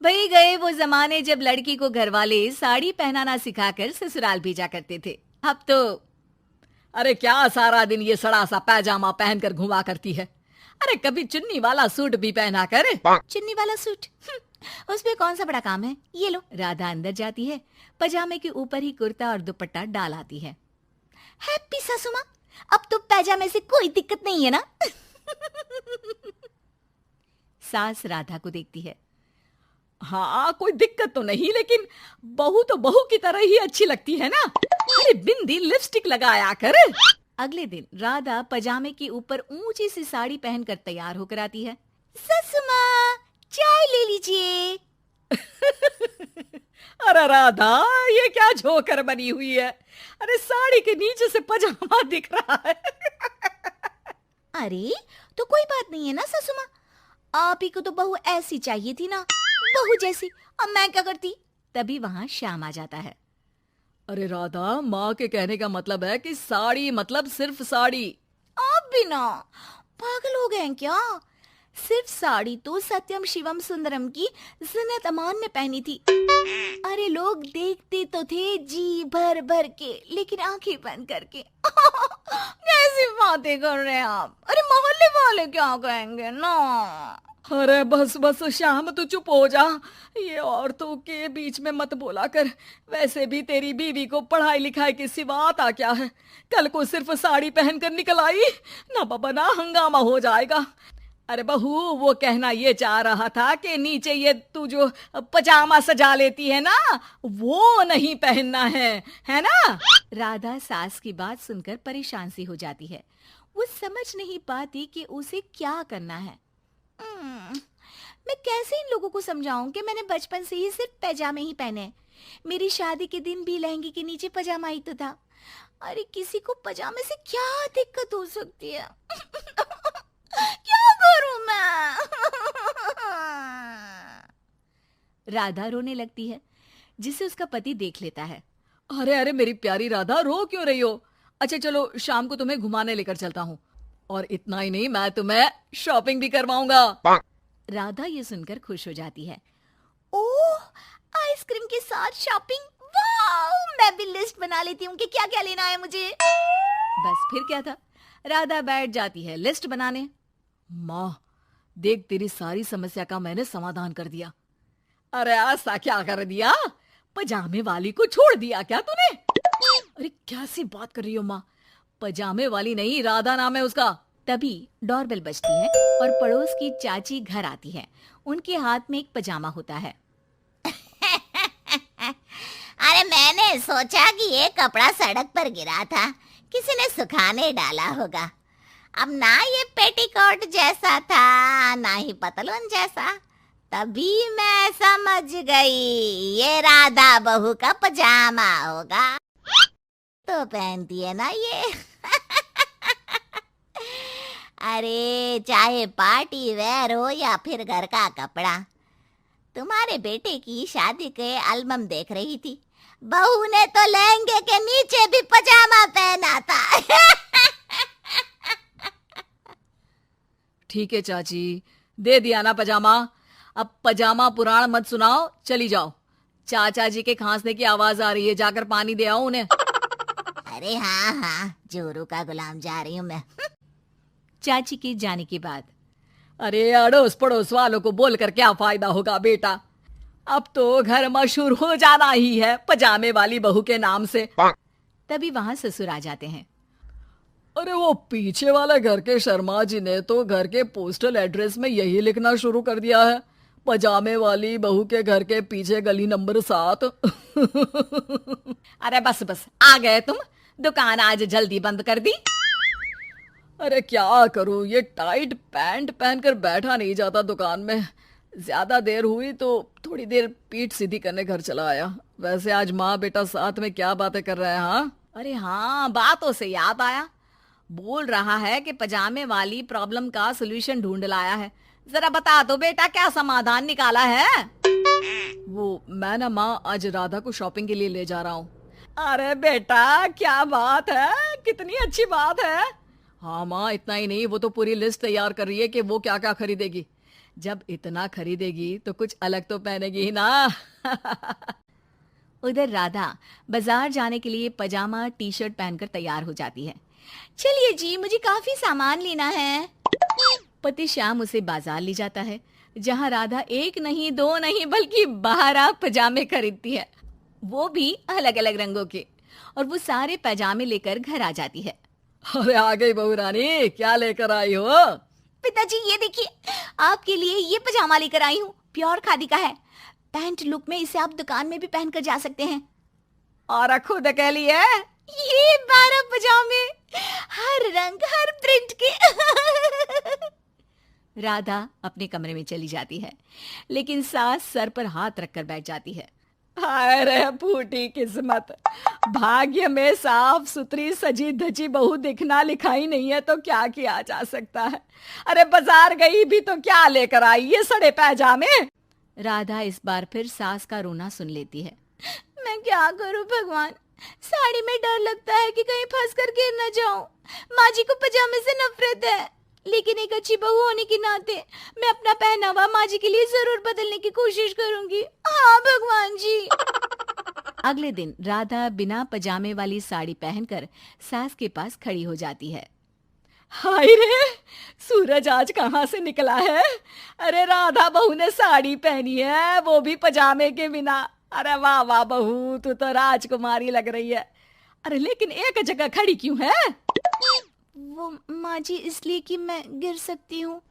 वही गए वो जमाने जब लड़की को घरवाले साड़ी पहनाना सिखाकर ससुराल भेजा करते थे। अब तो अरे क्या सारा दिन ये सड़ा सा पैजामा पहनकर घुमा करती है। अरे कभी चुन्नी वाला सूट भी पहना कर। चुन्नी वाला सूट उसमें कौन सा बड़ा काम है। ये लो। राधा अंदर जाती है, पजामे के ऊपर ही कुर्ता और दुपट्टा डाल आती है। हैप्पी सासू माँ, अब तो पैजामे से कोई दिक्कत नहीं है ना। सास राधा को देखती है। हाँ कोई दिक्कत तो नहीं, लेकिन बहू तो बहू की तरह ही अच्छी लगती है ना। अरे बिंदी लिपस्टिक लगाया कर। अगले दिन राधा पजामे के ऊपर ऊंची सी साड़ी पहनकर तैयार होकर आती है। ससु माँ, चाय ले लीजिए। अरे राधा, ये क्या झोकर बनी हुई है। अरे साड़ी के नीचे से पजामा दिख रहा है। अरे तो कोई बात नहीं है ना ससु माँ, आप ही को तो बहू ऐसी चाहिए थी ना, बहू जैसी। अब मैं क्या करती। तभी वहां श्याम आ जाता है। अरे राधा, माँ के कहने का मतलब है कि साड़ी मतलब सिर्फ साड़ी। आप भी ना पागल हो गए हैं क्या। सिर्फ साड़ी तो सत्यम शिवम सुंदरम की जिन्नत अमान ने पहनी थी। अरे लोग देखते तो थे जी भर भर के, लेकिन आंखें बंद करके। कैसी बातें कर रहे हैं आप। अरे मोहल्ले वाले क्या कहेंगे ना। अरे बस बस श्याम, तू चुप हो जा। ये औरतों के बीच में मत बोला कर। वैसे भी तेरी बीवी को पढ़ाई लिखाई की सिवा आता क्या है। कल को सिर्फ साड़ी पहनकर निकल आई ना बाबा ना, हंगामा हो जाएगा। अरे बहू, वो कहना ये चाह रहा था कि नीचे ये तू जो पजामा सजा लेती है ना, वो नहीं पहनना है ना। राधा सास की बात सुनकर परेशान सी हो जाती है। वो समझ नहीं पाती कि उसे क्या करना है। मैं कैसे इन लोगों को समझाऊं कि मैंने बचपन से ही सिर्फ पैजामे ही पहने हैं। मेरी शादी के दिन भी लहंगे के नीचे पजामा ही तो था। अरे किसी को पजामे से क्या दिक्कत हो सकती है। क्या करूं मैं। राधा रोने लगती है, जिसे उसका पति देख लेता है। अरे अरे मेरी प्यारी राधा, रो क्यों रही हो। अच्छा चलो, शाम को तुम्हें घुमाने लेकर चलता हूँ, और इतना ही नहीं, मैं तुम्हें शॉपिंग भी करवाऊंगा। राधा ये सुनकर खुश हो जाती है। ओह, आइसक्रीम के साथ शॉपिंग, वाह। मैं भी लिस्ट बना लेती हूँ कि क्या क्या लेना है मुझे। बस फिर क्या था, राधा बैठ जाती है लिस्ट बनाने। माँ देख, तेरी सारी समस्या का मैंने समाधान कर दिया। अरे ऐसा क्या कर दिया, पजामे वाली को छोड़ दिया क्या तूने। अरे कैसी बात कर रही हो माँ, पजामे वाली नहीं, राधा नाम है उसका। तभी डोरबेल बजती है और पड़ोस की चाची घर आती है। उनके हाथ में एक पजामा होता है। अरे मैंने सोचा कि ये कपड़ा सड़क पर गिरा था, किसी ने सुखाने डाला होगा। अब ना ये पेटीकोट जैसा था, ना ही पतलून जैसा। तभी मैं समझ गई ये राधा बहू का पजामा होगा। तो पहनती है ना ये। अरे चाहे पार्टी वेयर हो या फिर घर का कपड़ा, तुम्हारे बेटे की शादी के एल्बम देख रही थी, बहू ने तो लहंगे के नीचे भी पजामा पहना था। ठीक है चाची, दे दिया ना पजामा। अब पजामा पुराण मत सुनाओ, चली जाओ। चाचा जी के खांसने की आवाज आ रही है, जाकर पानी दे आओ उन्हें। अरे हाँ हाँ, जोरू का गुलाम जा रही हूँ मैं। चाची के जाने के बाद, अरे अड़ोस पड़ोस वालों को बोलकर क्या फायदा होगा बेटा। अब तो घर मशहूर हो जाना ही है पजामे वाली बहू के नाम से। तभी वहां ससुर आ जाते हैं। अरे वो पीछे वाले घर के शर्मा जी ने तो घर के पोस्टल एड्रेस में यही लिखना शुरू कर दिया है, पजामे वाली बहू के घर के पीछे गली नंबर 7। अरे बस बस, आ गए तुम। दुकान आज जल्दी बंद कर दी। अरे क्या करूं, ये टाइट पैंट पहनकर बैठा नहीं जाता दुकान में। ज्यादा देर हुई तो थोड़ी देर पीठ सीधी करने घर चला आया। वैसे आज माँ बेटा साथ में क्या बातें कर रहे हैं। हाँ अरे हाँ, बातों से याद आया। बोल रहा है कि पजामे वाली प्रॉब्लम का सलूशन ढूंढ लाया है। जरा बता दो बेटा, क्या समाधान निकाला है। वो मैं ना माँ आज राधा को शॉपिंग के लिए ले जा रहा हूँ। अरे बेटा क्या बात है, कितनी अच्छी बात है। हाँ माँ, इतना ही नहीं, वो तो पूरी लिस्ट तैयार कर रही है कि वो क्या क्या खरीदेगी। जब इतना खरीदेगी तो कुछ अलग तो पहनेगी ही ना। उधर राधा बाजार जाने के लिए पजामा टी शर्ट पहनकर तैयार हो जाती है। चलिए जी, मुझे काफी सामान लेना है। पति श्याम उसे बाजार ले जाता है, जहां राधा एक नहीं, दो नहीं, बल्कि 12 पजामे खरीदती है, वो भी अलग अलग रंगों के। और वो सारे पजामे लेकर घर आ जाती है। अरे आ गई बहू रानी, क्या लेकर आई हो? पिताजी ये देखिए, आपके लिए ये पजामा लेकर आई हूँ, प्योर खादी का है। पैंट लुक में इसे आप दुकान में भी पहनकर जा सकते हैं। और खुद कह लिए ये 12 पजामे, हर रंग, हर प्रिंट के। राधा अपने कमरे में चली जाती है, लेकिन सास सर पर हाथ रखकर बैठ जाती है। अरे फूटी किस्मत, भाग्य में साफ सुथरी सजी धजी बहू दिखना लिखाई नहीं है तो क्या किया जा सकता है। अरे बाजार गई भी तो क्या लेकर आई, ये सड़े पैजामे। राधा इस बार फिर सास का रोना सुन लेती है। मैं क्या करूं भगवान, साड़ी में डर लगता है कि कहीं फंस कर गिर न जाऊं। माँ जी को पजामे से नफरत है, लेकिन एक अच्छी बहू होने के नाते मैं अपना पहनावा माँ जी के लिए जरूर बदलने की कोशिश करूंगी। हाँ भगवान जी। अगले दिन राधा बिना पजामे वाली साड़ी पहनकर सास के पास खड़ी हो जाती है। हाय रे, सूरज आज कहाँ से निकला है? अरे राधा बहू ने साड़ी पहनी है, वो भी पजामे के बिना। अरे वाह वाह बहू, तू तो राजकुमारी लग रही है। अरे लेकिन एक जगह खड़ी क्यों है? वो माँ जी इसलिए कि मैं गिर सकती हूँ।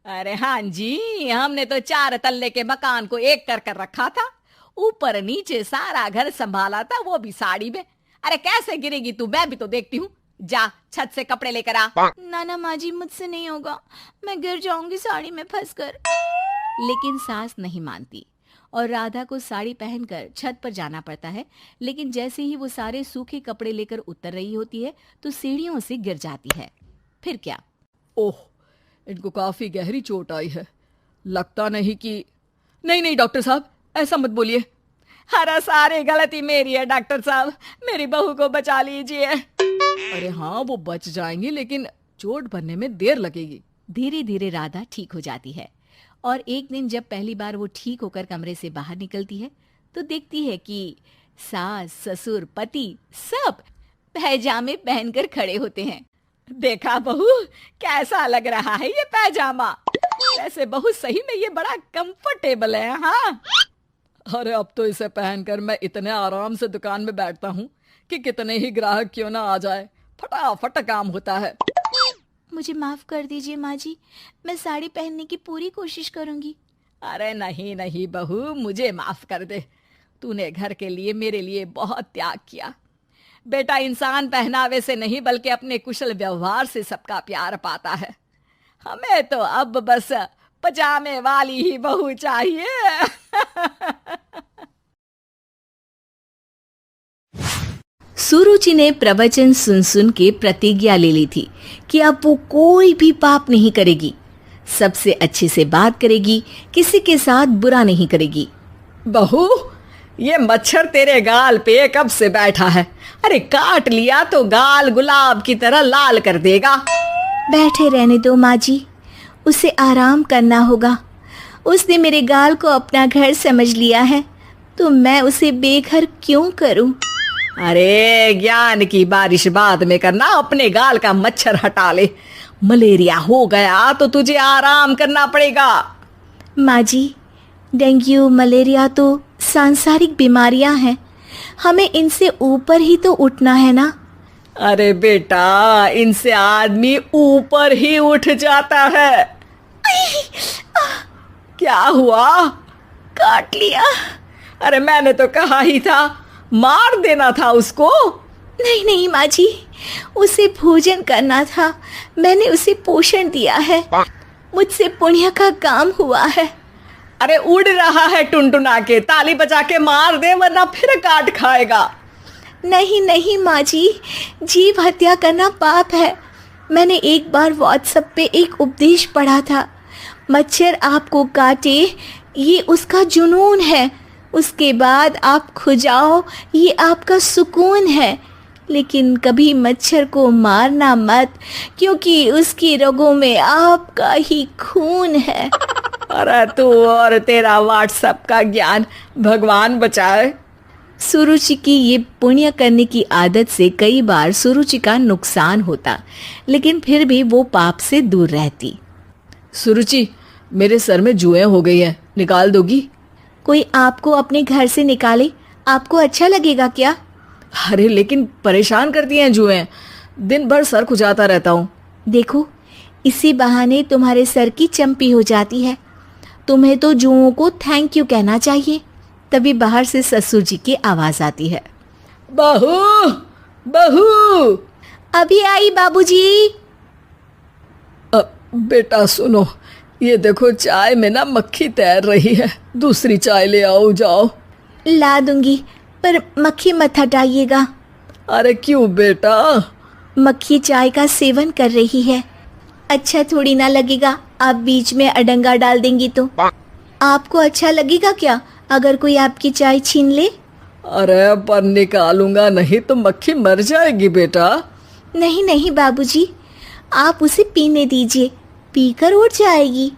अरे हाँ जी, हमने तो 4 तल्ले के मकान को एक कर रखा था, ऊपर नीचे सारा घर संभाला था, वो भी साड़ी में। अरे कैसे गिरेगी तू, मैं भी तो देखती हूँ। जा छत से कपड़े लेकर आ। ना माँ जी, मुझसे नहीं होगा, मैं गिर जाऊंगी साड़ी में फंसकर। लेकिन सास नहीं मानती और राधा को साड़ी पहनकर छत पर जाना पड़ता है। लेकिन जैसे ही वो सारे सूखे कपड़े लेकर उतर रही होती है तो सीढ़ियों से गिर जाती है। फिर क्या? ओह, इनको काफी गहरी चोट आई है, लगता नहीं कि... नहीं डॉक्टर साहब, ऐसा मत बोलिए। अरे सारी गलती मेरी है डॉक्टर साहब, मेरी बहू को बचा लीजिए। अरे हाँ, वो बच जाएंगी, लेकिन चोट भरने में देर लगेगी। धीरे धीरे राधा ठीक हो जाती है और एक दिन जब पहली बार वो ठीक होकर कमरे से बाहर निकलती है तो देखती है कि सास, ससुर, पति सब पैजामे पहनकर खड़े होते हैं। देखा बहू, कैसा लग रहा है ये पैजामा? वैसे बहू सही में ये बड़ा कंफर्टेबल है। हाँ, अरे अब तो इसे पहनकर मैं इतने आराम से दुकान में बैठता हूँ कि कितने ही ग्राहक क्यों ना आ जाए, फटाफट काम होता है। मुझे माफ कर दीजिए माँ जी, मैं साड़ी पहनने की पूरी कोशिश करूंगी। अरे नहीं बहू, मुझे माफ कर दे, तूने घर के लिए मेरे लिए बहुत त्याग किया। बेटा इंसान पहनावे से नहीं बल्कि अपने कुशल व्यवहार से सबका प्यार पाता है। हमें तो अब बस पजामे वाली ही बहू चाहिए। सुरुचि ने प्रवचन सुन सुन के प्रतिज्ञा ले ली थी कि अब वो कोई भी पाप नहीं करेगी, सबसे अच्छे से बात करेगी, किसी के साथ बुरा नहीं करेगी। बहू, ये मच्छर तेरे गाल पे कब से बैठा है? अरे काट लिया तो गाल गुलाब की तरह लाल कर देगा। बैठे रहने दो माँ जी, उसे आराम करना होगा। उसने मेरे गाल को अपना घर समझ लिया है तो मैं उसे बेघर क्यों करूं? अरे ज्ञान की बारिश बाद में करना, अपने गाल का मच्छर हटा ले। मलेरिया हो गया तो तुझे आराम करना पड़ेगा। माँ जी, डेंगू मलेरिया तो सांसारिक बीमारियां हैं, हमें इनसे ऊपर ही तो उठना है ना। अरे बेटा, इनसे आदमी ऊपर ही उठ जाता है। क्या हुआ? काट लिया। अरे मैंने तो कहा ही था, मार देना था उसको। नहीं माँ जी, उसे भोजन करना था, मैंने उसे पोषण दिया है, मुझसे पुण्य का काम हुआ है। अरे उड़ रहा है टुनटुना के, ताली बजा के मार दे वरना फिर काट खाएगा। नहीं माँ जी, जीव हत्या करना पाप है। मैंने एक बार व्हाट्सएप पे एक उपदेश पढ़ा था, मच्छर आपको काटे ये उसका जुनून है, उसके बाद आप खुजाओ ये आपका सुकून है, लेकिन कभी मच्छर को मारना मत, क्योंकि उसकी रगों में आपका ही खून है। अरे तू और तेरा व्हाट्सएप का ज्ञान, भगवान बचाए। सुरुचि की ये पुण्य करने की आदत से कई बार सुरुचि का नुकसान होता, लेकिन फिर भी वो पाप से दूर रहती। सुरुचि, मेरे सर में जुएं हो गई है, निकाल दोगी? कोई आपको अपने घर से निकाले, आपको अच्छा लगेगा क्या? अरे लेकिन परेशान करती हैं जुएं, दिन भर सर खुजाता रहता हूँ। देखो, इसी बहाने तुम्हारे सर की चंपी हो जाती है। तुम्हें तो जुओं को थैंक यू कहना चाहिए। तभी बाहर से ससुर जी की आवाज आती है। बहू, बहू। अभी आई बाबूजी। बेटा सुनो, ये देखो चाय में ना मक्खी तैर रही है, दूसरी चाय ले आओ, जाओ। ला दूंगी, पर मक्खी मत हटाइएगा। अरे क्यों बेटा? मक्खी चाय का सेवन कर रही है, अच्छा थोड़ी ना लगेगा आप बीच में अडंगा डाल देंगी तो। आपको अच्छा लगेगा क्या अगर कोई आपकी चाय छीन ले? अरे पर निकालूंगा नहीं तो मक्खी मर जाएगी बेटा। नहीं नहीं बाबूजी, आप उसे पीने दीजिए, पीकर उड़ जाएगी।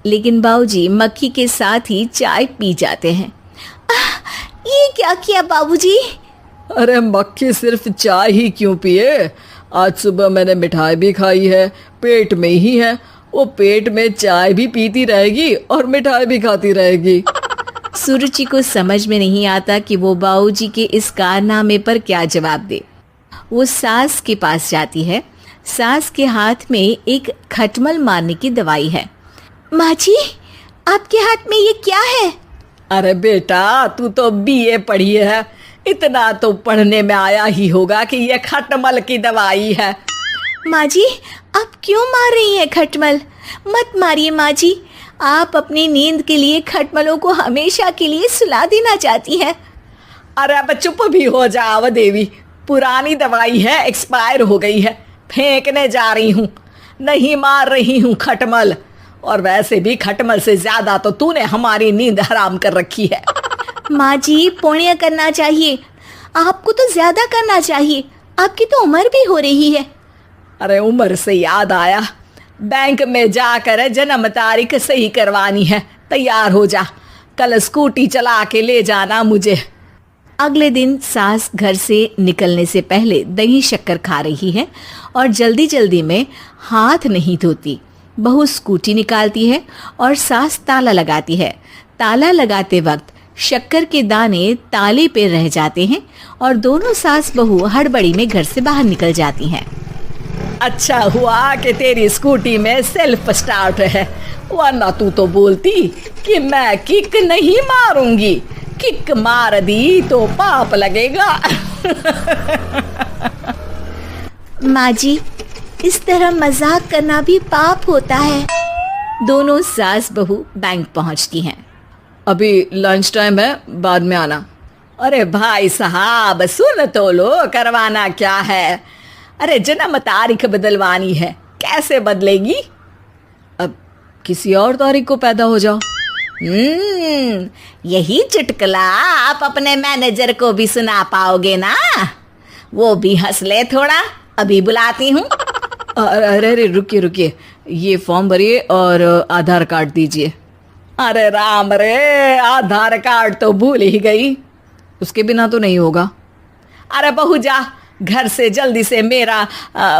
लेकिन बाबूजी मक्खी के साथ ही चाय पी जाते हैं। ये क्या किया बाबूजी? अरे मक्खी सिर्फ चाय ही क्यों पिए, आज सुबह मैंने मिठाई भी खाई है, पेट में ही है, वो पेट में चाय भी पीती रहेगी और मिठाई भी खाती रहेगी। सुरुचि को समझ में नहीं आता कि वो बाबूजी के इस कारनामे पर क्या जवाब दे। वो सास के पास जाती है। सास के हाथ में एक खटमल मारने की दवाई है। माँ जी, आपके हाथ में ये क्या है? अरे बेटा, तू तो बीए पढ़ी है, इतना तो पढ़ने में आया ही होगा कि ये खटमल की दवाई है। माँ जी, आप क्यों मार रही हैं खटमल? मत मारिए माँ जी, आप अपनी नींद के लिए खटमलों को हमेशा के लिए सुला देना चाहती हैं। अरे अब चुप भी हो जाओ देवी, पुरानी दवाई है, एक्सपायर हो गई है, फेंकने जा रही हूँ, नहीं मार रही हूँ खटमल। और वैसे भी खटमल से ज्यादा तो तूने हमारी नींद हराम कर रखी है। माँ जी, पुण्य करना चाहिए, आपको तो ज्यादा करना चाहिए, आपकी तो उम्र भी हो रही है। अरे उम्र से याद आया, बैंक में जाकर जन्म तारीख सही करवानी है, तैयार हो जा, कल स्कूटी चला के ले जाना मुझे। अगले दिन सास घर से निकलने से पहले दही शक्कर खा रही है और जल्दी जल्दी में हाथ नहीं धोती। बहू स्कूटी निकालती है और सास ताला लगाती है। ताला लगाते वक्त शक्कर के दाने ताले पे रह जाते हैं और दोनों सास बहू हड़बड़ी में घर से बाहर निकल जाती हैं। अच्छा हुआ कि तेरी स्कूटी में सेल्फ स्टार्ट है, वरना तू तो बोलती कि मैं किक नहीं मारूंगी, किक मार दी तो पाप लगेगा। माँ जी, इस तरह मजाक करना भी पाप होता है। दोनों सास बहू बैंक पहुंचती हैं। अभी लंच टाइम है, बाद में आना। अरे भाई साहब सुन तो लो, करवाना क्या है? अरे जन्म तारीख बदलवानी है, कैसे बदलेगी? अब किसी और तारीख को पैदा हो जाओ। यही चुटकुला आप अपने मैनेजर को भी सुना पाओगे ना? वो भी हंस ले थोड़ा, अभी बुलाती हूँ। अरे अरे रुकिए रुकिए, ये फॉर्म भरिए और आधार कार्ड दीजिए। अरे राम रे, आधार कार्ड तो भूल ही गई, उसके बिना तो नहीं होगा। अरे बहू जा, घर से जल्दी से मेरा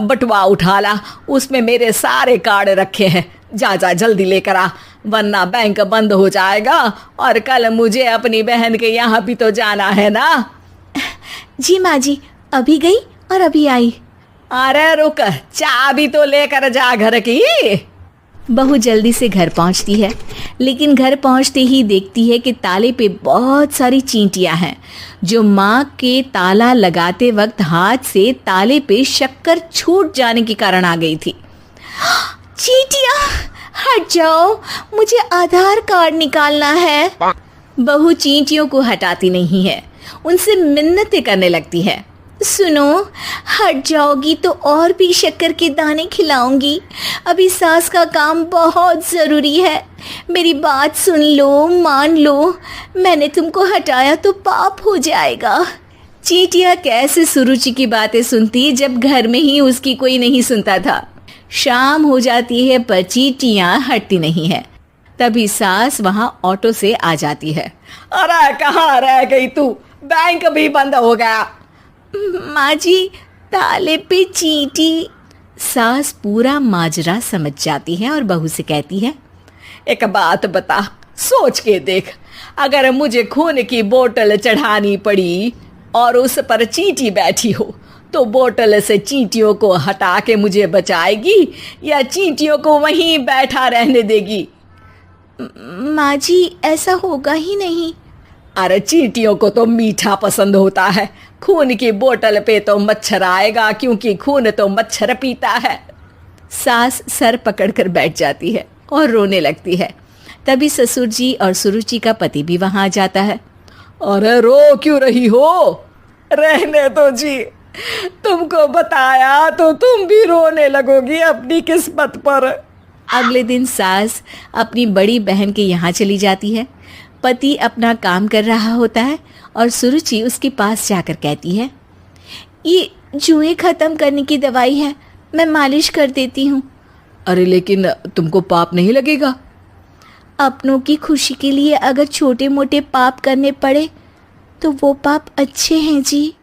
बटुआ उठा ला, उसमें मेरे सारे कार्ड रखे हैं, जा जा जल्दी लेकर आ, वरना बैंक बंद हो जाएगा और कल मुझे अपनी बहन के यहाँ भी तो जाना है ना। जी माँ जी, अभी गई और अभी आई। अरे रुक, चाबी तो लेकर जा घर की। बहू जल्दी से घर पहुंचती है, लेकिन घर पहुंचते ही देखती है कि ताले पे बहुत सारी चींटियां हैं, जो माँ के ताला लगाते वक्त हाथ से ताले पे शक्कर छूट जाने के कारण आ गई थी। चींटियां, हट जाओ, मुझे आधार कार्ड निकालना है। बहू चींटियों को हटाती नहीं है, उनसे मिन्नतें करने लगती है। सुनो, हट जाओगी तो और भी शक्कर के दाने खिलाऊंगी, अभी सास का काम बहुत ज़रूरी है, मेरी बात सुन लो, मान लो, मैंने तुमको हटाया तो पाप हो जाएगा। चींटियां कैसे सुरुचि की बातें सुनती जब घर में ही उसकी कोई नहीं सुनता था। शाम हो जाती है पर चींटियां हटती नहीं है। तभी सास वहां ऑटो से आ जाती है। अरे कहाँ रह गई तू? बैंक भी बंद हो गया। माँ जी, ताले पे चींटी। सास पूरा माजरा समझ जाती है और बहू से कहती है, एक बात बता, सोच के देख, अगर मुझे खून की बोतल चढ़ानी पड़ी और उस पर चींटी बैठी हो तो बोतल से चींटियों को हटा के मुझे बचाएगी या चींटियों को वहीं बैठा रहने देगी? माँ जी, ऐसा होगा ही नहीं। अरे चींटियों को तो मीठा पसंद होता है, खून की बोतल पे तो मच्छर आएगा क्योंकि खून तो मच्छर पीता है। सास सर पकड़कर बैठ जाती है और रोने लगती है। तभी ससुर जी और सुरुचि का पति भी वहां आ जाता है। अरे रो क्यों रही हो? रहने दो जी, तुमको बताया तो तुम भी रोने लगोगी अपनी किस्मत पर। अगले दिन सास अपनी बड़ी बहन के यहाँ चली जाती है। पति अपना काम कर रहा होता है और सुरुचि उसके पास जाकर कहती है, ये जुएं खत्म करने की दवाई है, मैं मालिश कर देती हूँ। अरे लेकिन तुमको पाप नहीं लगेगा? अपनों की खुशी के लिए अगर छोटे मोटे पाप करने पड़े तो वो पाप अच्छे हैं जी।